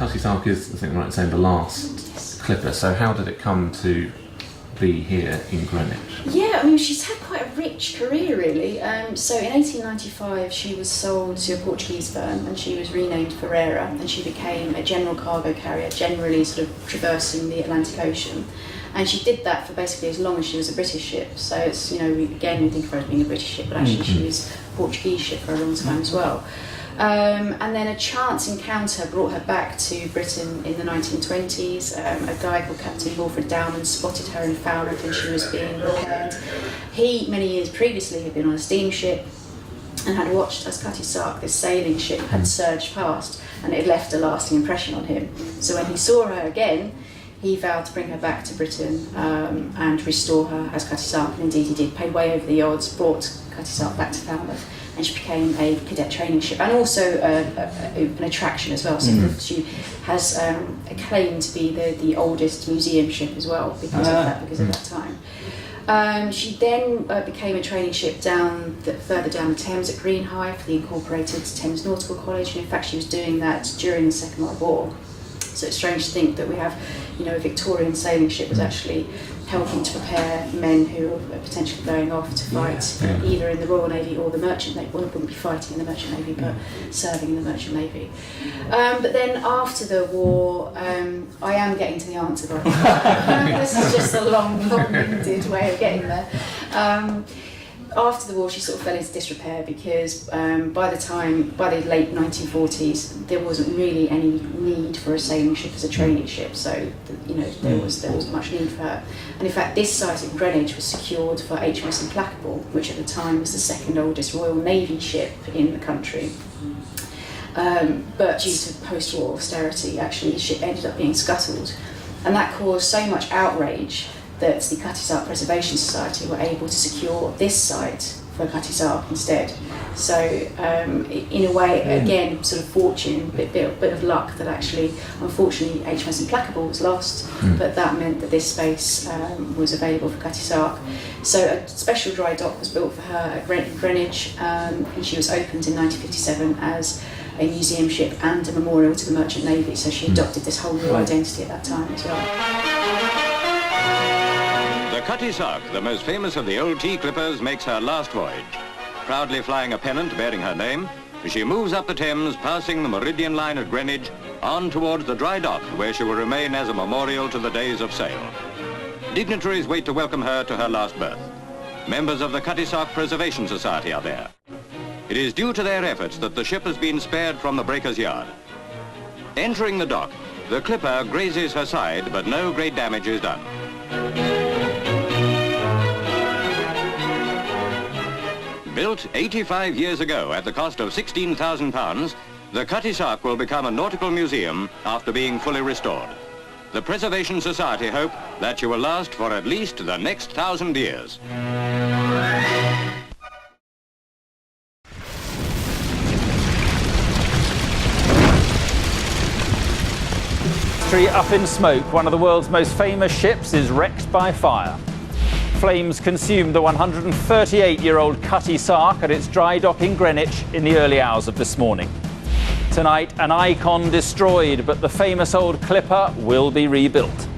Cutty Sark is, I think I'm right in saying, the last clipper, so how did it come to be here in Greenwich? Yeah, I mean, she's had quite a rich career, really. So in 1895, she was sold to a Portuguese firm and she was renamed Ferreira, and she became a general cargo carrier, generally sort of traversing the Atlantic Ocean. And she did that for basically as long as she was a British ship. So it's, you know, we think of her as being a British ship, but actually she was a Portuguese ship for a long time as well. And then a chance encounter brought her back to Britain in the 1920s. A guy called Captain Wilfred Dowman spotted her in Falmouth when she was being repaired. He, many years previously, had been on a steamship and had watched as Cutty Sark, this sailing ship, had surged past, and it had left a lasting impression on him. So when he saw her again, he vowed to bring her back to Britain and restore her as Cutty Sark, and indeed he did. Paid way over the odds, brought Cutty Sark back to Falmouth, and she became a cadet training ship and also an attraction as well. So she has a claim to be the oldest museum ship as well because of that time. She then became a training ship further down the Thames at Greenhithe for the Incorporated Thames Nautical College, and in fact she was doing that during the Second World War. So it's strange to think that we have, you know, a Victorian sailing ship was actually helping to prepare men who are potentially going off to fight either in the Royal Navy or the Merchant Navy. Well, they wouldn't be fighting in the Merchant Navy, but serving in the Merchant Navy. But then after the war, I am getting to the answer, but this is just a long-winded way of getting there. After the war, she sort of fell into disrepair because by the late 1940s, there wasn't really any need for a sailing ship as a training ship. So, you know, there wasn't much need for her. And in fact, this site in Greenwich was secured for HMS Implacable, which at the time was the second oldest Royal Navy ship in the country. But due to post-war austerity, actually the ship ended up being scuttled, and that caused so much outrage that the Cutty Sark Preservation Society were able to secure this site for Cutty Sark instead. So in a way, again, sort of fortune, bit of luck that actually, unfortunately, HMS Implacable was lost, but that meant that this space was available for Cutty Sark. So a special dry dock was built for her at Greenwich, and she was opened in 1957 as a museum ship and a memorial to the Merchant Navy. So she adopted this whole new identity at that time as well. The Cutty Sark, the most famous of the old tea clippers, makes her last voyage. Proudly flying a pennant bearing her name, she moves up the Thames, passing the Meridian line at Greenwich, on towards the dry dock, where she will remain as a memorial to the days of sail. Dignitaries wait to welcome her to her last berth. Members of the Cutty Sark Preservation Society are there. It is due to their efforts that the ship has been spared from the breaker's yard. Entering the dock, the clipper grazes her side, but no great damage is done. Built 85 years ago at the cost of £16,000, the Cutty Sark will become a nautical museum after being fully restored. The Preservation Society hope that she will last for at least the next 1,000 years. Up in smoke, one of the world's most famous ships is wrecked by fire. Flames consumed the 138-year-old Cutty Sark at its dry dock in Greenwich in the early hours of this morning. Tonight, an icon destroyed, but the famous old clipper will be rebuilt.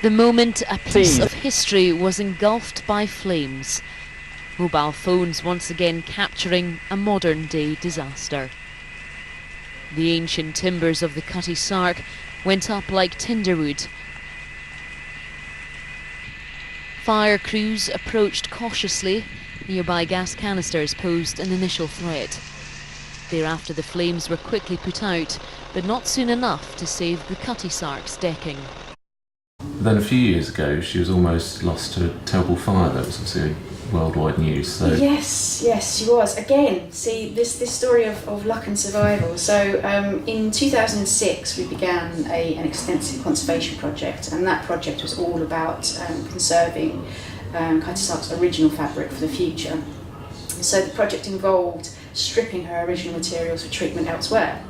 The moment a piece of history was engulfed by flames. Mobile phones once again capturing a modern-day disaster. The ancient timbers of the Cutty Sark went up like tinderwood. Fire crews approached cautiously. Nearby gas canisters posed an initial threat. Thereafter the flames were quickly put out, but not soon enough to save the Cutty Sark's decking. Then a few years ago, she was almost lost to a terrible fire that was obviously worldwide news. So. Yes, she was. Again, see, this story of luck and survival. So in 2006, we began an extensive conservation project, and that project was all about conserving Cutty Sark's original fabric for the future. So the project involved stripping her original materials for treatment elsewhere.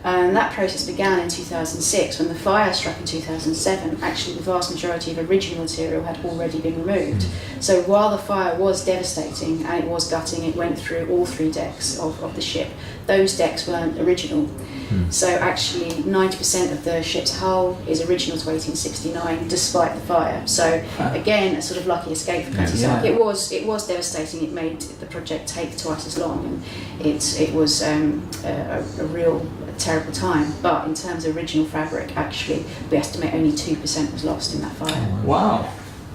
And that process began in 2006. When the fire struck in 2007, actually the vast majority of original material had already been removed. So while the fire was devastating and it was gutting, it went through all 3 decks of the ship. Those decks weren't original. So actually 90% of the ship's hull is original to 1869 despite the fire. So again, a sort of lucky escape for Cutty Sark. It was devastating. It made the project take twice as long, and it was a real terrible time. But in terms of original fabric, actually we estimate only 2% was lost in that fire. Wow.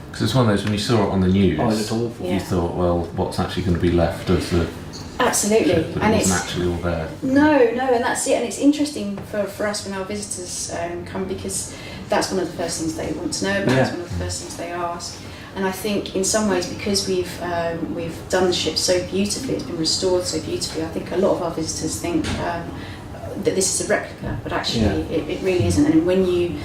Because it's one of those, when you saw it on the news, Oh, it's awful. you thought, well, what's actually going to be left of the Absolutely, ship, but and it it's wasn't actually all there. no, and that's it. And it's interesting for us when our visitors come, because that's one of the first things they want to know about. It's one of the first things they ask. And I think in some ways, because we've done the ship so beautifully, it's been restored so beautifully, I think a lot of our visitors think that this is a replica, but actually it really isn't. And when you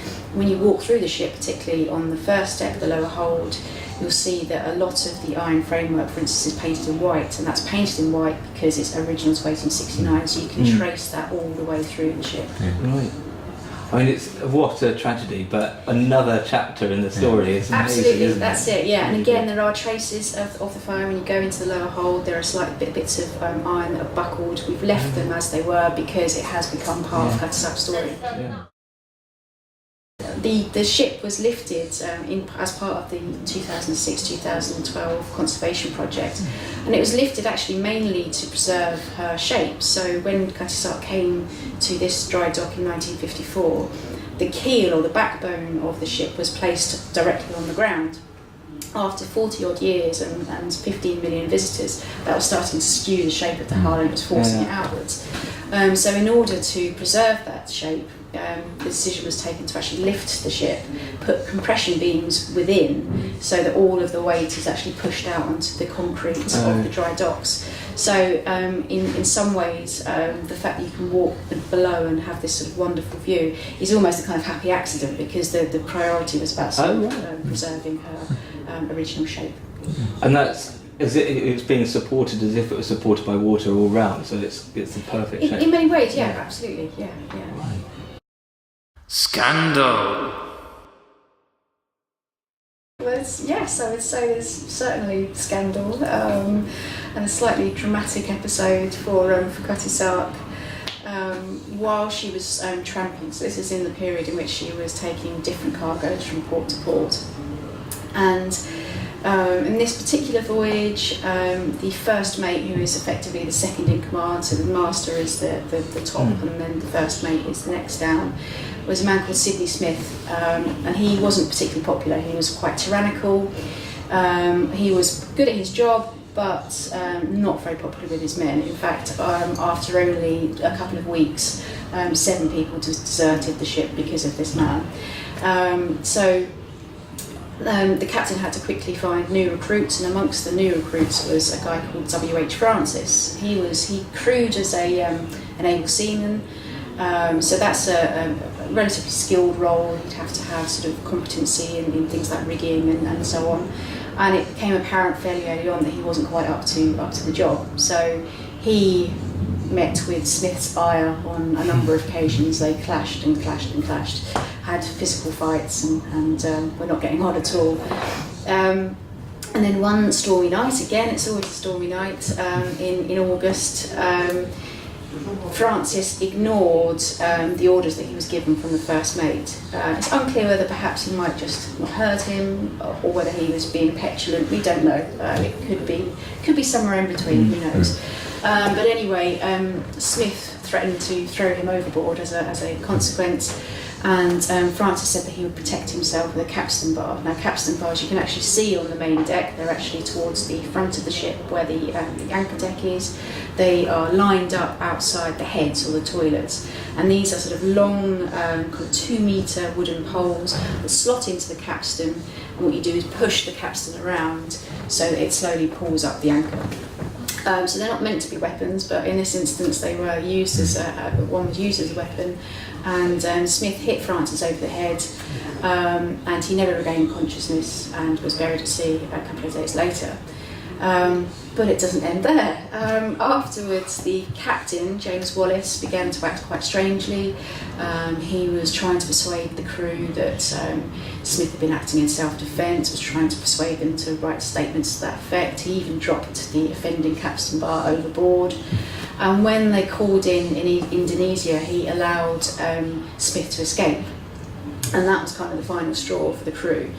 walk through the ship, particularly on the first deck, the lower hold, you'll see that a lot of the iron framework, for instance, is painted in white, and that's painted in white because it's original to 1869, so you can trace that all the way through the ship. Right. I mean, it's what a tragedy, but another chapter in the story. It's amazing, Absolutely, isn't that's it. Yeah, and again, there are traces of the fire when you go into the lower hold. There are slight bits of iron that are buckled. We've left them as they were because it has become part of Cutty Sark's story. Yeah. The ship was lifted as part of the 2006-2012 conservation project, and it was lifted actually mainly to preserve her shape. So when Cutty Sark came to this dry dock in 1954, the keel or the backbone of the ship was placed directly on the ground. After 40 odd years and 15 million visitors, that was starting to skew the shape of the hull, and it was forcing it outwards. So in order to preserve that shape, the decision was taken to actually lift the ship, put compression beams within, so that all of the weight is actually pushed out onto the concrete of the dry docks. So in some ways, the fact that you can walk below and have this sort of wonderful view is almost a kind of happy accident, because the priority was about preserving her original shape. And that's it's being supported as if it was supported by water all round, so it's the perfect shape. In many ways, yeah, absolutely, yeah. Right. Scandal. Yes, I would say there's certainly scandal, and a slightly dramatic episode for Cutty Sark. While she was tramping, so this is in the period in which she was taking different cargoes from port to port, and in this particular voyage, the first mate, who is effectively the second in command, so the master is the top, and then the first mate is the next down, was a man called Sidney Smith, and he wasn't particularly popular. He was quite tyrannical. He was good at his job, but not very popular with his men. In fact, after only a couple of weeks, 7 people just deserted the ship because of this man. The captain had to quickly find new recruits, and amongst the new recruits was a guy called W.H. Francis. He crewed as an able seaman, so that's a relatively skilled role. He'd have to have sort of competency in things like rigging and so on. And it became apparent fairly early on that he wasn't quite up to the job. So he met with Smith's ire on a number of occasions. They clashed and clashed and clashed, had physical fights, and were not getting on at all. And then one stormy night, again it's always a stormy night, in August, Francis ignored the orders that he was given from the first mate. It's unclear whether perhaps he might just not heard him, or whether he was being petulant. We don't know. It could be somewhere in between. Who knows? But anyway, Smith threatened to throw him overboard as a consequence. And Francis said that he would protect himself with a capstan bar. Now, capstan bars you can actually see on the main deck. They're actually towards the front of the ship where the anchor deck is. They are lined up outside the heads, or the toilets. And these are sort of long, kind of 2-metre wooden poles that slot into the capstan. And what you do is push the capstan around so that it slowly pulls up the anchor. So they're not meant to be weapons, but in this instance they were used as one was used as a weapon. And Smith hit Francis over the head, and he never regained consciousness and was buried at sea a couple of days later. But it doesn't end there. Afterwards, the captain, James Wallace, began to act quite strangely. He was trying to persuade the crew that Smith had been acting in self-defence, was trying to persuade them to write statements to that effect. He even dropped the offending capstan bar overboard. And when they called in Indonesia, he allowed Smith to escape. And that was kind of the final straw for the crew.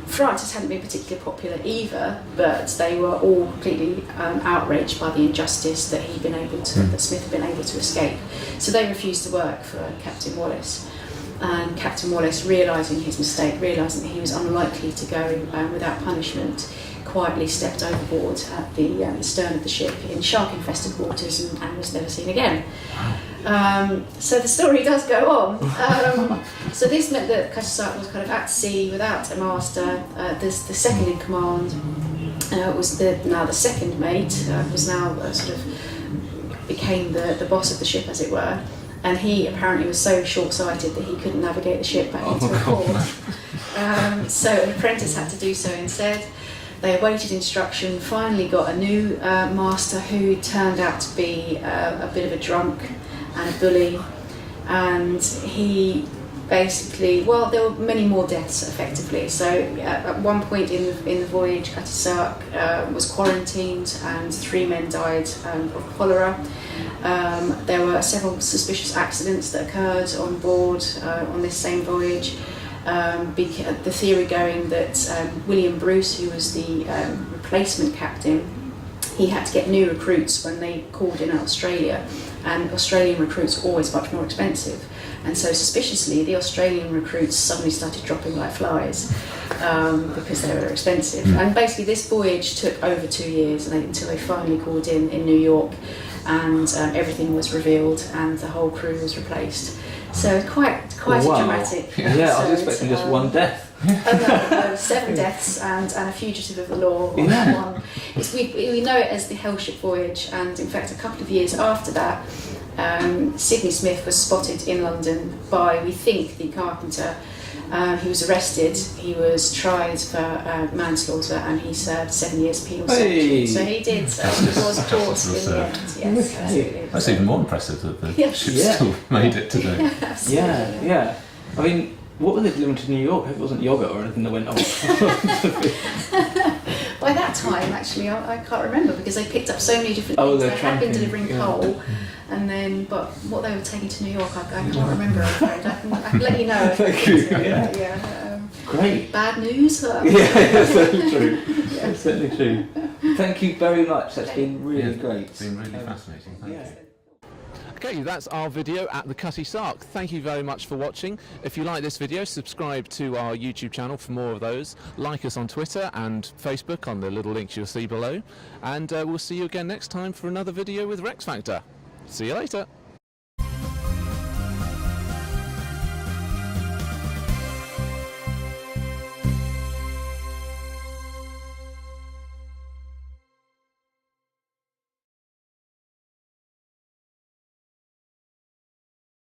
Francis hadn't been particularly popular either, but they were all completely outraged by the injustice that that Smith had been able to escape. So they refused to work for Captain Wallace. And Captain Wallace, realising his mistake, realising that he was unlikely to go without punishment, quietly stepped overboard at the stern of the ship in shark-infested waters and was never seen again. So the story does go on. So this meant that Cutty Sark was kind of at sea without a master. The second in command was now the second mate, was now sort of became the boss of the ship, as it were. And he apparently was so short-sighted that he couldn't navigate the ship back into a port. So an apprentice had to do so instead. They awaited instruction, finally got a new master who turned out to be a bit of a drunk and a bully, and he basically, well, there were many more deaths effectively. So at one point in the voyage, Cutty Sark was quarantined and 3 men died of cholera. There were several suspicious accidents that occurred on board on this same voyage. The theory going that William Bruce, who was the replacement captain, he had to get new recruits when they called in Australia, and Australian recruits were always much more expensive. And so suspiciously, the Australian recruits suddenly started dropping like flies because they were expensive. And basically this voyage took over 2 years until they finally called in New York, and everything was revealed and the whole crew was replaced. So quite a dramatic episode. Yeah, I was expecting just one death. No, 7 deaths and a fugitive of the law on that one. We know it as the Hellship Voyage, and in fact a couple of years after that, Sidney Smith was spotted in London by, we think, the carpenter. He was arrested, he was tried for manslaughter, and he served 7 years penal servitude. So he did, he was caught in the end. Yes, absolutely. That's even more impressive that the ship still made it today. Yeah, absolutely. Yeah. I mean, what were they doing to New York? It wasn't yogurt or anything that went on. By that time, actually, I can't remember, because they picked up so many different things. They had been delivering coal, and then, but what they were taking to New York, I can't remember. I'm afraid. I can let you know. Thank you. Great. Bad news. That's certainly true. That's certainly true. Thank you very much. That's been really great. It's been really fascinating. Thank you. Okay, that's our video at the Cutty Sark. Thank you very much for watching. If you like this video, subscribe to our YouTube channel for more of those. Like us on Twitter and Facebook on the little links you'll see below. And we'll see you again next time for another video with Rex Factor. See you later.